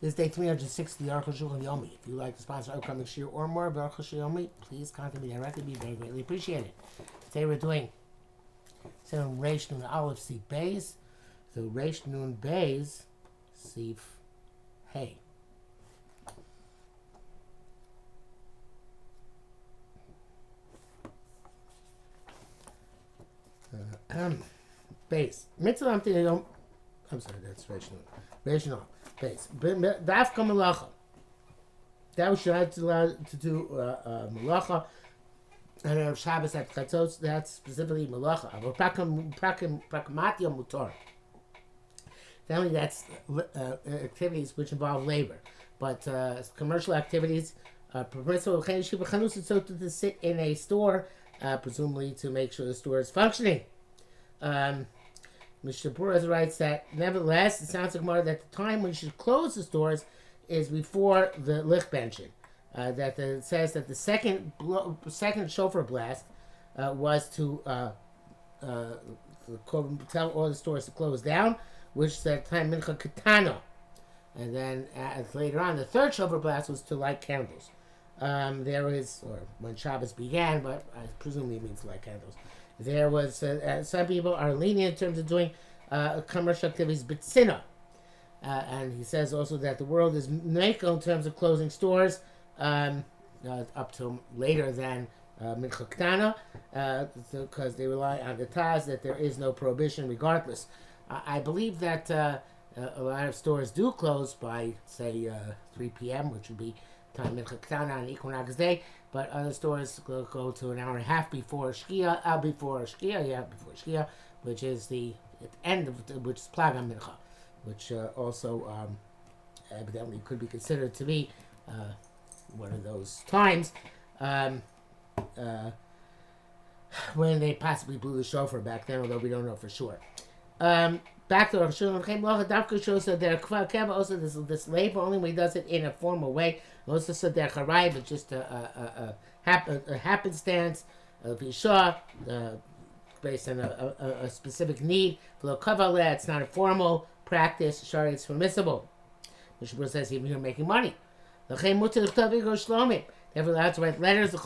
This is day 360 Arukh HaShulchan Yomi. If you like to sponsor upcoming shir or more of Arukh HaShulchan Yomi, please contact me directly. Be very greatly appreciated. Today we're doing Reish Nun Aleph Sif Beis. So Reish Nun Beis Sif Hey. Base. Mitzvah Amti. I'm sorry, that's Reish Nun. Reish Nun. Base. Daf Kam Malacha. That was allowed to do Malacha. And on Shabbos at Chatzos, that's specifically Malacha. Pragmatia Mutar. Family, that's activities which involve labor. But commercial activities, permissible, so to sit in a store, presumably to make sure the store is functioning. Mr. Buraz writes that, nevertheless, it sounds like more that the time when you should close the stores is before the lichtbenchen. It says that the second shofar blast was to tell all the stores to close down, which is that time mincha katana. And then later on, the third shofar blast was to light candles. There was, or when Shabbos began, but I presume it means to light candles. There was, some people are lenient in terms of doing commercial activities, b'tzina. And he says also that the world is meiko in terms of closing stores up till later than mincha ktana, because they rely on the Taz that there is no prohibition regardless. I believe that a lot of stores do close by, say, 3 p.m., which would be time mincha ktana on Equinox Day, but other stores go to an hour and a half before Shkia, which is the end of which is Plag HaMincha, which also evidently could be considered to be one of those times when they possibly blew the shofar back then, although we don't know for sure. Back to Arukh HaShulchan, Dafka shows that there also this labor only when he does it in a formal way. Also said there charai, but just a happenstance of Isha, based on a specific need. For the it's not a formal practice. Shari, it's permissible. Mishpur says even you're making money. They're allowed to write letters. The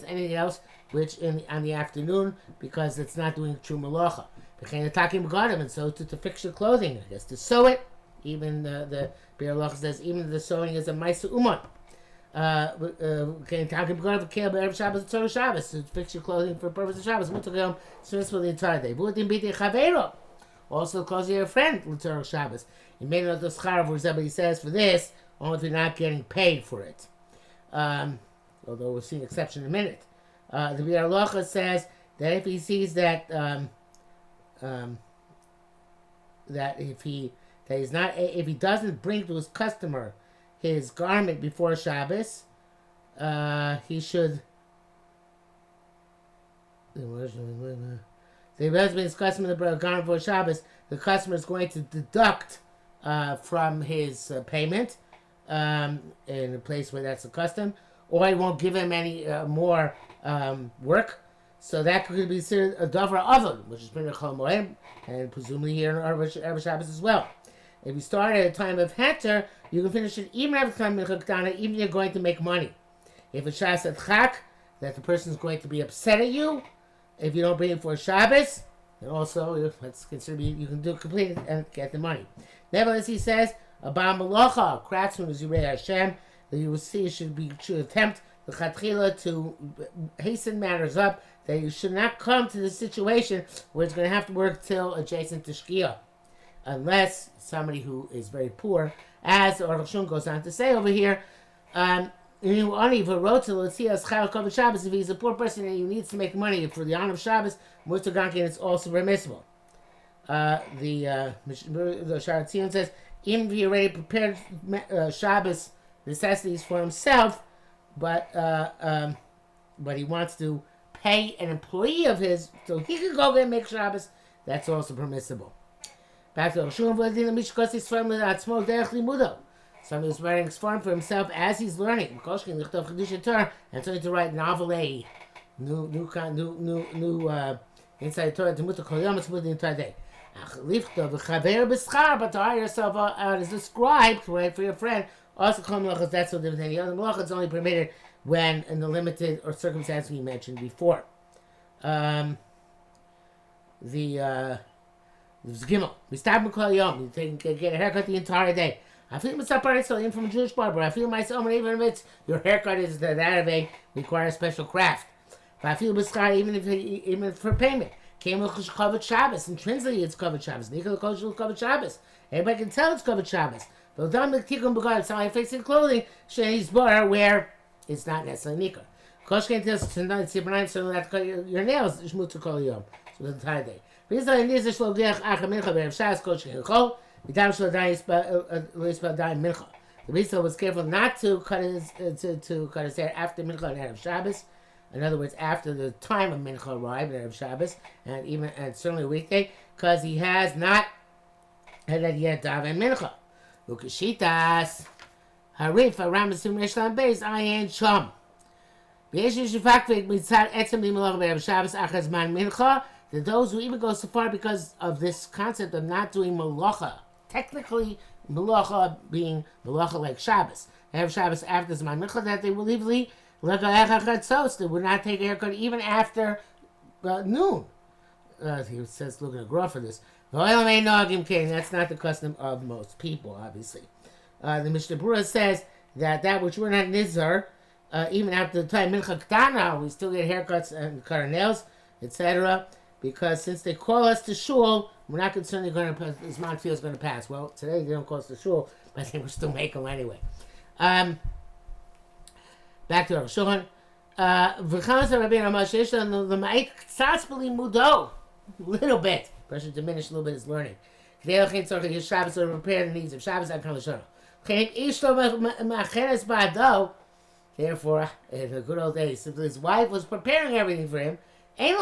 anything else, which on the afternoon, because it's not doing true malacha. And so to fix your clothing, I guess to sew it. Even the Be'er Halacha says even the sewing is a ma'aseh uman. To fix your clothing for the purpose of Shabbos. For the entire day. Also closing your friend l'tzorach Shabbos. He made another schar where somebody says for this only if you're not getting paid for it. Although we'll see an exception in a minute. The Be'er Halacha says that if he sees that if he doesn't bring to his customer his garment before Shabbos, he should. The husband his customer the garment before Shabbos. The customer is going to deduct from his payment in a place where that's the custom, or he won't give him any more work. So that could be considered a davar avon, which is been a chol moed, and presumably here in Arba Shabbos as well. If you start at a time of heter, you can finish it even every time mincha ktana, even if you're going to make money. If it's shas at chak, that the person is going to be upset at you if you don't bring it for Shabbos, and also let's consider you can do it complete and get the money. Nevertheless, he says about malacha, craftsman is Yirei Hashem, that you will see should attempt the chatchila to hasten matters up, that you should not come to the situation where it's going to have to work till adjacent to Shkia, unless somebody who is very poor, as Arukh HaShulchan goes on to say over here, if he's a poor person and he needs to make money for the honor of Shabbos, Mutar Gankin is also permissible. The Sharatzion says, even if he already prepared Shabbos necessities for himself, but he wants to pay an employee of his so he can go and make Shabbos, that's also permissible. Back to somebody is writing Sfarim for himself as he's learning, and starting to write novelay, new inside Torah to muta kol yom the entire day. But to hire yourself out as a scribe, right, for your friend, also kol melachas, that's no different than the other melachas. It's only permitted when in the limited or circumstance we mentioned before. The Gimel. We stop and call yom. You get a haircut the entire day. I feel myself even from a Jewish barber. I feel myself even if it's your haircut is that of a require a special craft. But I feel b'schar even for payment. Came with Kavod Shabbos. Intrinsically, it's Kavod Shabbos. Nikol Koshul Kavod Shabbos. Everybody can tell it's Kavod Shabbos. But done with Tikkun B'Gad, so I face in clothing, Shani's bar where it's not necessarily Nikol. Koshken tells tonight, so that your nails is Mutu Kol Yom. So the entire day. Rizal in this Shlogiach Acha Mincha Be'erev Shabbos Koshken Chol. Vidam Shlodai Loispel Dai Mincha. The Rizal was careful not to cut his hair after Mincha and Erev Shabbos. In other words, after the time of Mincha arrived, Erev Shabbos, and certainly a weekday, because he has not had yet daven Mincha. Lukashitas Harif Aram Simreshlam Beis Ayin Sham. B'yeshish Shifakvik Mitzad Etzem Limolach Erev Shabbos Achaz Man Mincha. That those who even go so far because of this concept of not doing malacha, technically malacha being malacha like Shabbos, Erev Shabbos after Zman Mincha, that they will leave they would not take a haircut even after noon. He says, look at a graph for this. That's not the custom of most people, obviously. The Mishnah Berurah says that which we're not nizar, even after the time Mincha Ketana, we still get haircuts and cut our nails, etc. Because since they call us to shul, we're not concerned they're going to this Mount Field is going to pass. Well, today they don't call us to shul, but I think we'll still make them anyway. Back to Arukh HaShulchan. Little bit. Person diminish a little bit his learning. Shabbos to repair the needs of Shabbos. Therefore, in the good old days, since his wife was preparing everything for him, he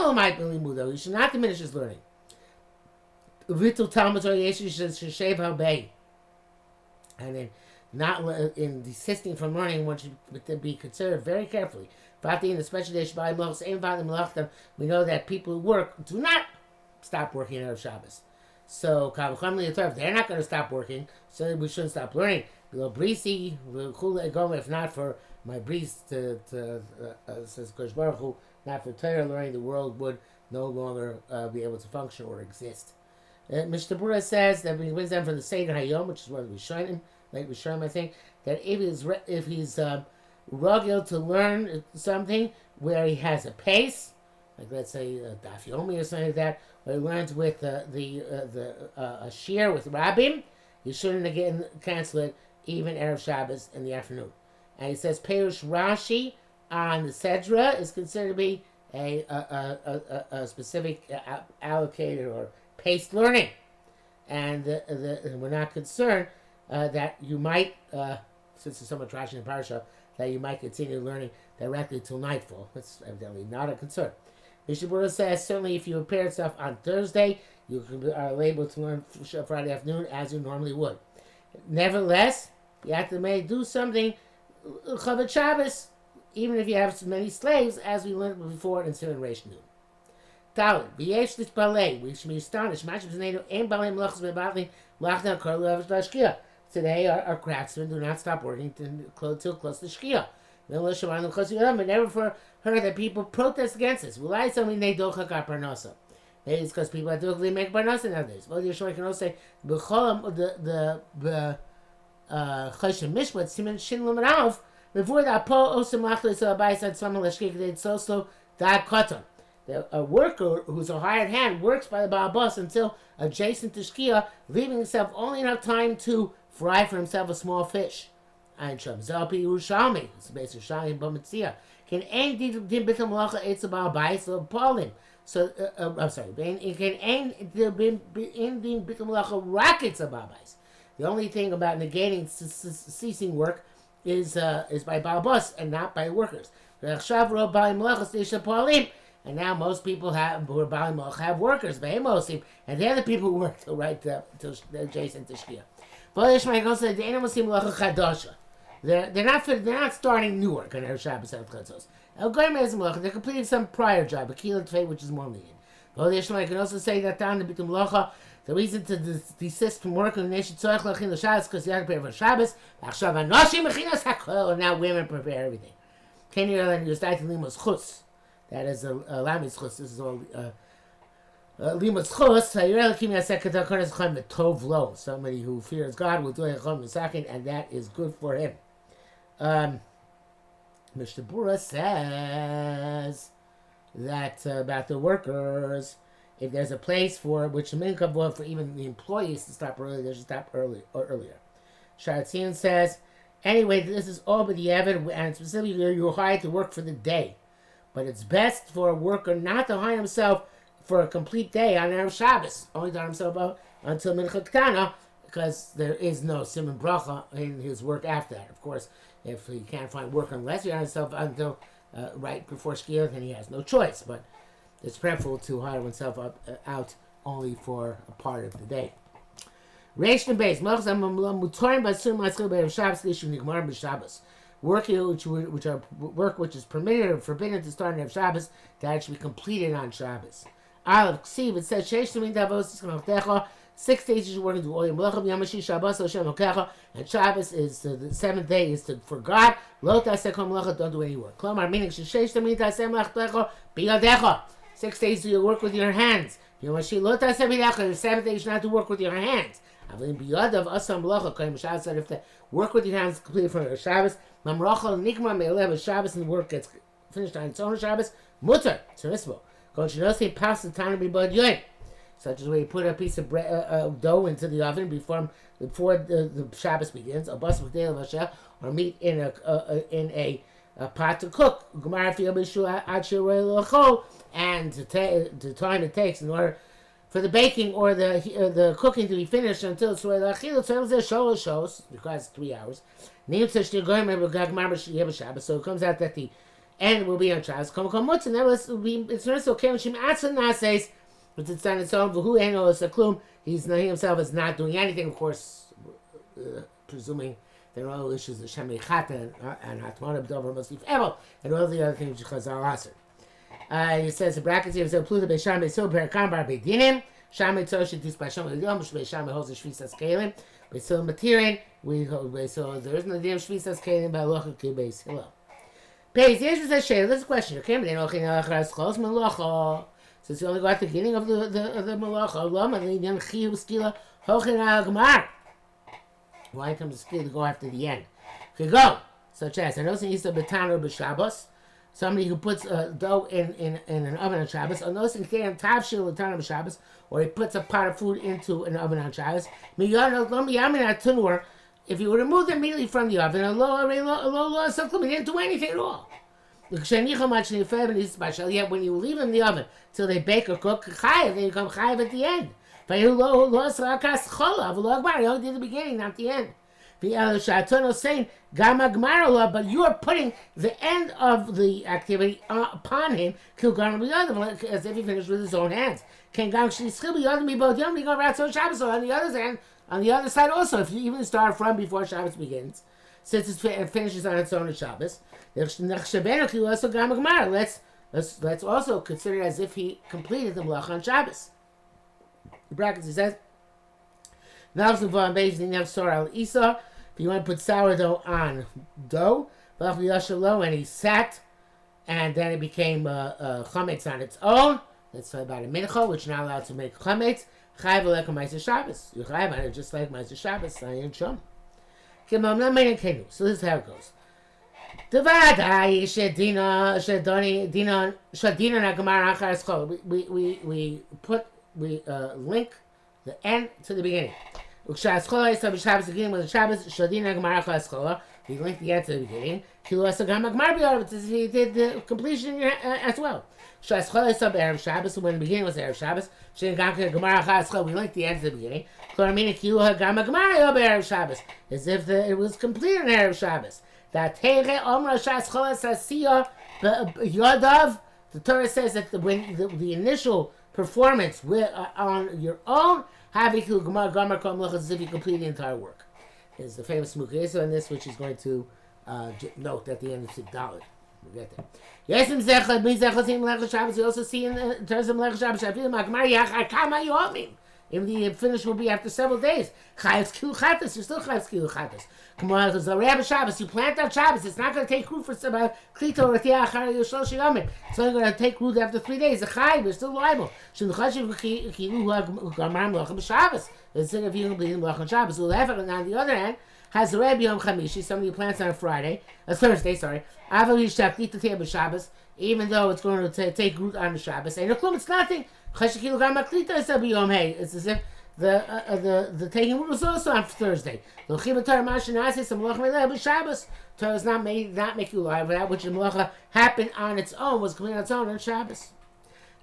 should not diminish his learning. And then, not in desisting from learning, one should be considered very carefully. In the special day, we know that people who work do not stop working out of Shabbos. So, if they're not going to stop working, so we shouldn't stop learning. If not for my bris, says Kosh Baruch Hu, not for Torah learning, the world would no longer be able to function or exist. Mishnah Berurah says that when he brings down from the Seder Hayom, which is what we show him, like we show him, I think, that if he's rugil to learn something where he has a pace, like let's say Daf Yomi or something like that, where he learns with a shir with Rabbim, you shouldn't again cancel it even Erev Shabbos in the afternoon. And he says Perush Rashi on the Sedra is considered to be a specific allocated or paced learning, and we're not concerned that you might, since there's so much Rashi in the parasha, that you might continue learning directly till nightfall. That's evidently not a concern. Mishnah Berurah says certainly if you prepare stuff on Thursday, you are able to learn Friday afternoon as you normally would. Nevertheless, you have to do something Chavod Shabbos, even if you have so many slaves, as we learned before in Simon Reish Nun. Talmud, v'yesh l'tpalei, we should be astonished. Today, our craftsmen do not stop working till close to Shkia. But never heard that people protest against this. Maybe it's because people are doing make parnasa nowadays. Well, Yeshua can also say the Choshen Mishpat Siman Shin Lamarav before that Po Osam Lachlis Abayis had some Lashkik did so Dab Katan. A worker who's a hired hand works by the Baal Bus until adjacent to Shkia, leaving himself only enough time to fry for himself a small fish. Ein Sham Zalpi Yerushalmi, it's based on Yerushalmi Bamitzia. Can end din bitam malacha etz Baal Bais or Paulim. So I'm sorry. It can end din bitam malacha rockets of Baal Bais. The only thing about negating ceasing work is by Baal Bus and not by workers. And now most people who are Baal Malach have workers, and they're the people who work till adjacent to Shkia. They're not starting new work on Erev Shabbos and Chatzos. They're completing some prior job, a Kila Tfei, which is more lenient. Well, the Ishmael can also say that down the Bitum Locha, the reason to desist from work in the nation Tzorech Lachin L'Shabbos because you have to prepare for Shabbos. And now women prepare everything. Can you learn your start to Limos Chus? That is a Lamis Chus. This is all Limos Chus. Somebody who fears God will do a Chom Misakin, and that is good for him. Mishnah Bura says that about the workers, if there's a place for which the minhag for even the employees to stop early, they should stop early or earlier. Sharatzian says, anyway, this is all but the evidence, and specifically you're hired to work for the day. But it's best for a worker not to hire himself for a complete day on Erev Shabbos, only to hire himself out until Mincha Ketana, because there is no Simon Bracha in his work after that. Of course, if he can't find work unless he hires himself until right before Shkia, then he has no choice. But it's preferable to hire oneself out only for a part of the day. Reish and base. Work which is permitted or forbidden to start on Shabbos, that should be completed on Shabbos. Aleph Ksiv, it says 6 days you should work and do all your melachim. Yamashi Shabbos Hashem Okecha, and Shabbos is the 7th day is for God. Lo taseh kol melacha, don't do any work. Klomar, meaning 6 days you work with your hands. Yamashi Lo taseh melacha, the 7th day you should not do work with your hands. Avlim biyadav asam melacha. Koyim Shabbos said if the work with your hands is completed for Shabbos, mamrachal nikma me'elev Shabbos, and the work gets finished on its own Shabbos. Mutter, it's permissible. Kol shenosi pas the time b'bod yoyim. Such as where you put a piece of dough into the oven before the Shabbos begins, a bus with or meat in a pot to cook. And the time it takes in order for the baking or the cooking to be finished until it's required 3 hours. So it comes out that the end will be on Shabbos. It's not okay when but it's on its own. He himself is not doing anything, of course, presuming there are all issues of Shemei Chata and Hatmana B'Dover Mosif Evel and all the other things which Chazal Aser. He says the brackets here, so Pluto Beisham Beisol Perakam Bar Beidinim, Sham Eitzor Shetis Basham Eliyom, Beisham holds the Shvisas Kelim, Beisol Matirin, we hold Beisol, there isn't a damn Shvisas Kelim by Locha Ki Beis Hillel. Beis, here's what says Shayla, this is a question. Okay, but they don't know since you only got the beginning of the malacha, why comes the skill to go after the end? Could go, such as I know some used to betano b'Shabbos, somebody who puts dough in an oven on Shabbos, or no some can tavshil betano b'Shabbos, or he puts a pot of food into an oven on Shabbos. If you would remove them immediately from the oven, he didn't do anything at all. Yet when you leave them in the oven till they bake or cook, then you come chayav at the end. He only did the beginning, not the end. Saying, but you are putting the end of the activity upon him, as if he finished with his own hands. On the other hand, on the other side also, if you even start from before Shabbos begins, since it finishes on its own at Shabbos, let's also consider it as if he completed the malacha on Shabbos. The brackets, he says, if you want to put sourdough on dough, and he sat, and then it became chametz on its own, that's about a mincha, which you're not allowed to make chametz, chayav like a ma'aser Shabbos. You're chayav on it just like ma'aser Shabbos, sayin shom. So this is how it goes. We link the end to the beginning. We link the end to the beginning. He did the completion as well. When the beginning was Erev Shabbos, we link the end to the beginning. As if it was complete on Erev Shabbos. The Torah says that when the initial performance on your own, as if you complete the entire work. There's the famous Mukha on this, which is going to note at the end of Sigdalit. We'll get there. Yes, in Zechad, means Zechad, in Melech Shabbos, you also see in terms of Melech Shabbos, Shafilim, Akmar, Yach, Akama, Yomim. Even the finish will be after several days. Chayv Skilu Chatas, you're still Chayv Skilu Chatas. Come on, because the Rabbi Shabbos, you plant on Shabbos, it's not going to take root for Klito or Tiach Yoshol Shiyomim. It's only going to take root after 3 days. The Chayv, you're still liable. Shin Chashiv Kilu Gamar Melech Shabbos. Instead of you bleeding Melech on Shabbos, we'll have it. And on the other hand, has the Rabbi Yom Chamishi, somebody who plants on a Thursday, sorry. Aval Yishak Klito Tiach Shabbos, even though it's going to take root on the Shabbos. And it's nothing. It's as if the taking root was also on Thursday. The Torah does not make you lie, but that which the malacha happened on its own was completed on its own on Shabbos.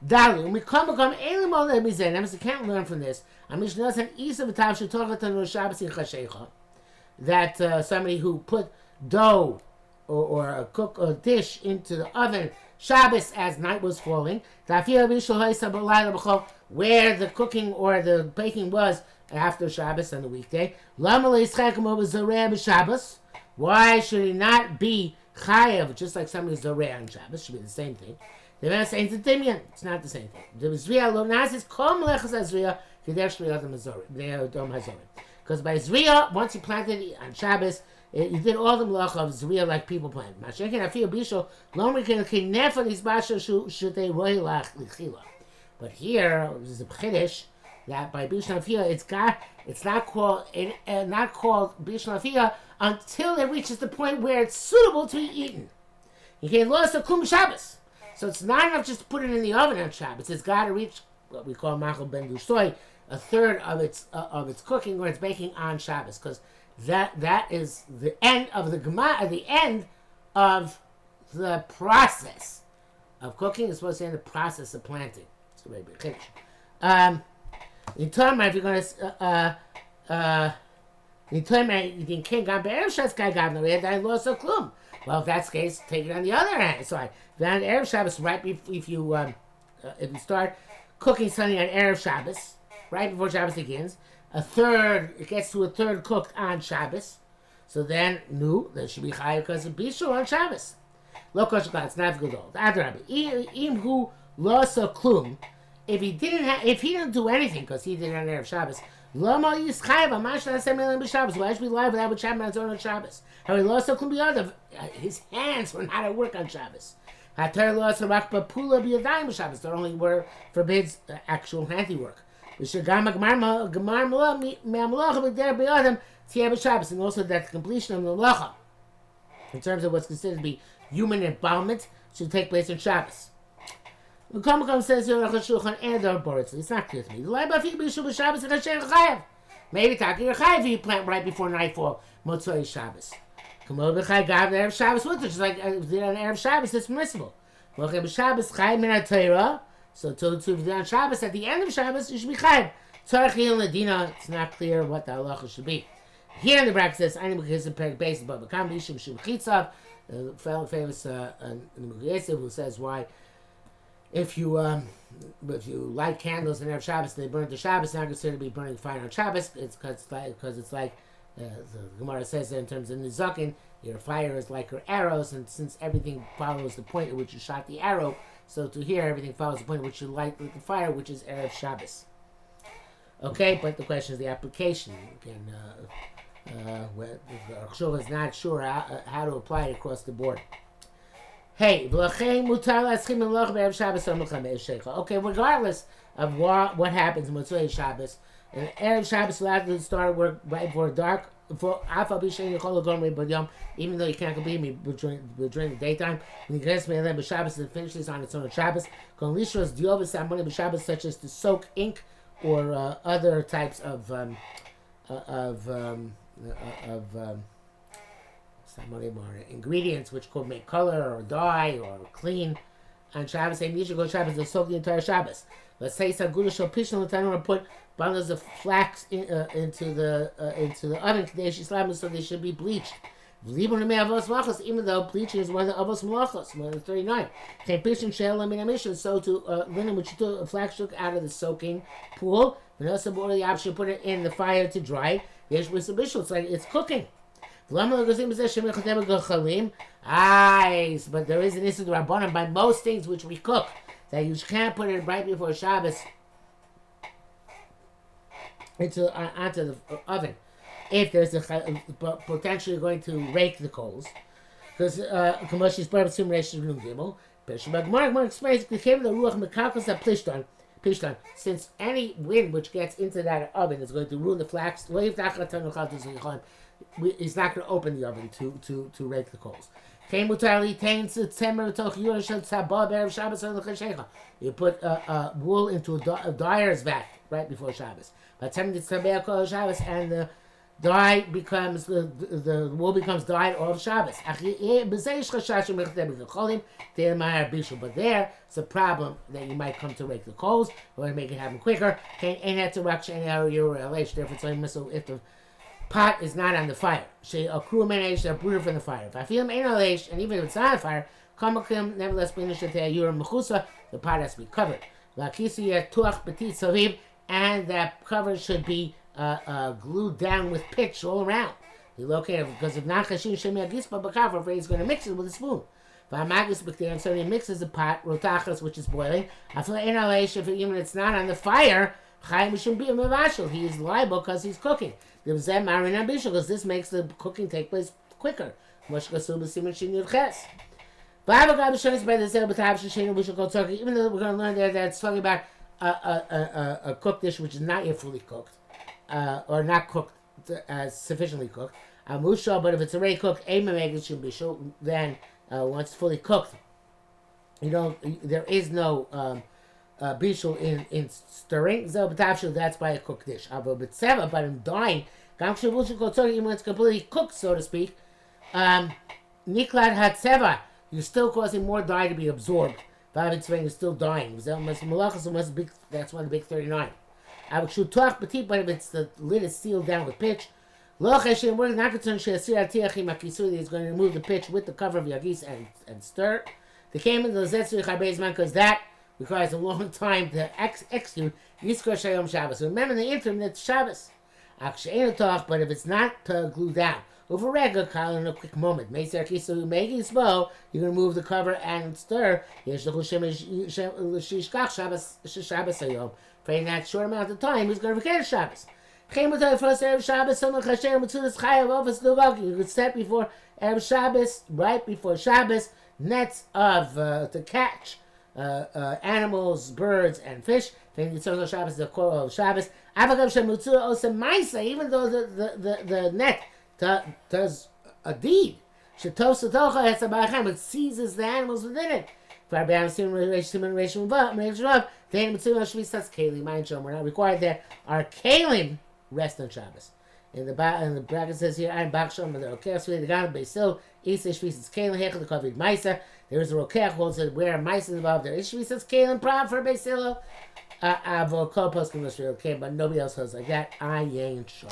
Dalu, we come can't learn from this. That somebody who put dough or a cook a dish into the oven Shabbos as night was falling, where the cooking or the baking was after Shabbos on the weekday. Why should he not be chayav just like somebody's zoreh on Shabbos? Should be the same thing. It's not the same thing. Because by Zriya, once you planted it on Shabbos, you did all the malach of Zriya like people plant. But here, there's a chiddush that by Bishul Afiyah, it's not called Bishul Afiyah until it reaches the point where it's suitable to be eaten. You can't lose a kum Shabbos. So it's not enough just to put it in the oven on Shabbos. It's got to reach what we call machal ben dushtoy, a third of its cooking or its baking on Shabbos, because that is the end of the end of the process of cooking. It's supposed to end the process of planting. It's a very big chiddush. In Torah, if you're going to in Torah, you can't go be'erev Shabbos guy gav no I lost a klum. Well, if that's the case, take it on the other hand. Sorry, on erev Shabbos, right if you start cooking something on erev Shabbos, right before Shabbos begins, it gets to a third cooked on Shabbos. So then, there should be chayav because of bishul on Shabbos. Lo koshka, it's not good old. Adrabi, im hu lost a klum. If he didn't do anything because he did it on erev Shabbos, lama yischayav amash na'aseh milim b'Shabbos. Why should we lie with that which happened on its own on Shabbos? How he lost a klum b'yadav. His hands were not at work on Shabbos. Hatar lost a rak b'pula b'yadayim b'Shabbos. There only forbids actual handiwork. And also that the completion of the malacha, in terms of what's considered to be human embalmment, should take place on Shabbos. The Arukh says here, Arukh HaShulchan and the Boritz. It's not clear to me. Maybe talking your chayav you plant right before nightfall, Motzei Shabbos. Come over the chayav gav the erev Shabbos with it, just like if they on erev Shabbos, it's permissible. Shabbos chayav min Torah. So to be on Shabbos, at the end of Shabbos, you should be chayav. Tzarchil Ladina, it's not clear what the halacha should be. Here in the bracket says, I know because the perek based, but Bakam Bishim Shum Chitzav, the famous Numugyesiv, who says why if you light candles in erev Shabbos, they burn to Shabbos, it's not considered to be burning fire on Shabbos. It's because it's like the Gemara says in terms of Nizakin, your fire is like your arrows, and since everything follows the point at which you shot the arrow, so to here everything follows the point at which you light the fire, which is erev Shabbos. Okay, but the question is the application. Again, the Arukh HaShulchan is not sure how to apply it across the board. Hey, okay, regardless of what happens in Motzei Shabbos, and erev Shabbos allowed to start work right before dark, even though you can't complete me during the daytime, when you get Shabbos and finishes on its own Shabbos, such as to soak ink or other types of ingredients which could make color or dye or clean on Shabbos. And you should go Shabbos to soak the entire Shabbos. Let's say some good shall pitch on the time and put bundles of flax into the oven today, so they should be bleached. Even though bleaching is one of the avos malachos, 139. So to linen which you took a flax took out of the soaking pool, and also the option put it in the fire to dry. It's like it's cooking. But there is an issue to Rabbanan by most things which we cook, that you can't put it right before Shabbos onto the oven. If there's potentially going to rake the coals, because Kamoshi's Barbasum Reshim Gimel, Gemara explains the ruach mekakas plishtan. Since any wind which gets into that oven is going to ruin the flax, he's not going to open the oven to rake the coals. You put wool into a dyer's vat right before Shabbos. And the dye becomes the wool becomes dyed of Shabbos. But there, it's a problem that you might come to rake the coals or to make it happen quicker. If the pot is not on the fire, a crew managed to brew from the fire. If I feel and even if it's not on fire, nevertheless, the pot has to be covered. And that cover should be glued down with pitch all around. You locate it because if not, he's going to mix it with a spoon. So he mixes the pot, rotachas, which is boiling. Even if it's not on the fire, he is liable because he's cooking. Because this makes the cooking take place quicker. Even though we're going to learn there that it's talking about a cooked dish which is not yet fully cooked, or not cooked sufficiently cooked. But if it's already cooked, then once it's fully cooked, there is no bishul in stirring. That's by a cooked dish. But in dyeing, even when it's completely cooked, so to speak, niklat hatzeva, you're still causing more dye to be absorbed. You're still dying. That's one of the big 39. But if it's the lid is sealed down with pitch, he's going to remove the pitch with the cover of Yagis and stir. They came into the Zetsu because that requires a long time to execute Yizkor Shayom Shabbos. So remember in the interim that's Shabbos. But if it's not glued down, over regular Kyle in a quick moment. You're going to remove the cover and stir. For in that short amount of time, he's going to forget Shabbos. You could set before Erev Shabbos, right before Shabbos, nets of to catch animals, birds, and fish. Then you tell Shabbos the core of Shabbos. Even though the net does a deed, it seizes the animals within it. We're not required that our kalim rest on Shabbos. In the bracket says here, I'm Baksham, the Rokeach, the God, Basil, Isa Shvisas Kalim, Hechel, the Kovid Maisa. There is a Rokeach who holds that where Maisa involved, there is Shvisas Kalim, proud for Basil. Avo Kopos, okay, but nobody else holds like that. I ain't sure.